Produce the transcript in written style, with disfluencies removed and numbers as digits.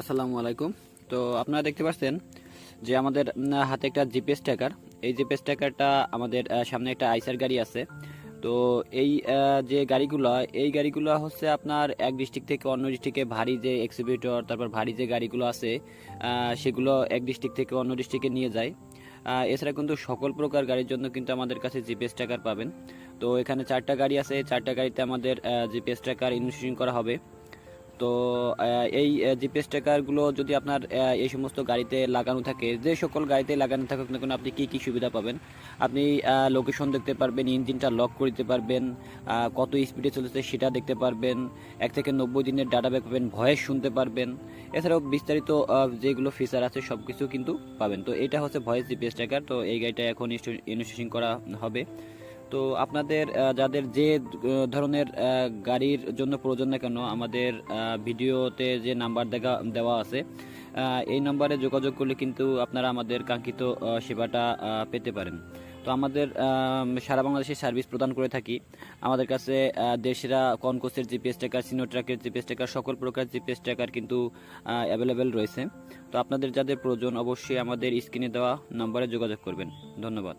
আসসালামু আলাইকুম। তো আপনারা দেখতে পাচ্ছেন যে আমাদের হাতে একটা জিপিএস ট্র্যাকার। এই জিপিএস ট্র্যাকারটা আমাদের সামনে একটা আইসার গাড়ি আছে। তো এই যে গাড়িগুলো, এই গাড়িগুলো হচ্ছে আপনার এক ডিস্ট্রিক্ট থেকে অন্য ডিস্ট্রিক্টে ভারী যে এক্সিবিটর, তারপর ভারী যে গাড়িগুলো আছে সেগুলো এক ডিস্ট্রিক্ট থেকে অন্য ডিস্ট্রিক্টে নিয়ে যায়। এছাড়া কিন্তু সকল প্রকার গাড়ির জন্য কিন্তু আমাদের কাছে জিপিএস ট্র্যাকার পাবেন। তো এখানে 4টা গাড়ি আছে, 4টা গাড়িতে আমাদের জিপিএস ট্র্যাকার ইনস্টলেশন করা হবে। তো এই জিপিএস ট্র্যাকারগুলো যদি আপনার এই সমস্ত গাড়িতে লাগানো থাকে, যে সকল গাড়িতে লাগানো থাকুক না কেন, আপনি কি সুবিধা পাবেন? আপনি লোকেশন দেখতে পারবেন, ইঞ্জিনটা লক করে দিতে পারবেন, কত স্পিডে চলেছে সেটা দেখতে পারবেন, 1 থেকে 90 দিনের ডাটা ব্যাক পাবেন, ভয়েস শুনতে পারবেন। এছাড়াও বিস্তারিত যেগুলো ফিচার আছে সব কিছু কিন্তু পাবেন। তো এটা হচ্ছে ভয়েস জিপিএস ট্র্যাকার। তো এই গাড়িটা এখন ইনস্টলেশন করা হবে। তো আপনাদের যাদের যে ধরনের গাড়ির জন্য প্রয়োজন না কেন, আমাদের ভিডিওতে যে নাম্বার দেওয়া আছে, এই নাম্বারে যোগাযোগ করলে কিন্তু আপনারা আমাদের কাঙ্ক্ষিত সেবাটা পেতে পারেন। তো আমাদের সারা বাংলাদেশে সার্ভিস প্রদান করে থাকি। আমাদের কাছে দেশরা কনকোসের জিপিএস ট্র্যাকার, সিনোট্রাকের জিপিএস ট্র্যাকার, সকল প্রকার জিপিএস ট্র্যাকার কিন্তু অ্যাভেলেবেল রয়েছে। তো আপনাদের যাদের প্রয়োজন অবশ্যই আমাদের স্ক্রিনে দেওয়া নাম্বারে যোগাযোগ করবেন। ধন্যবাদ।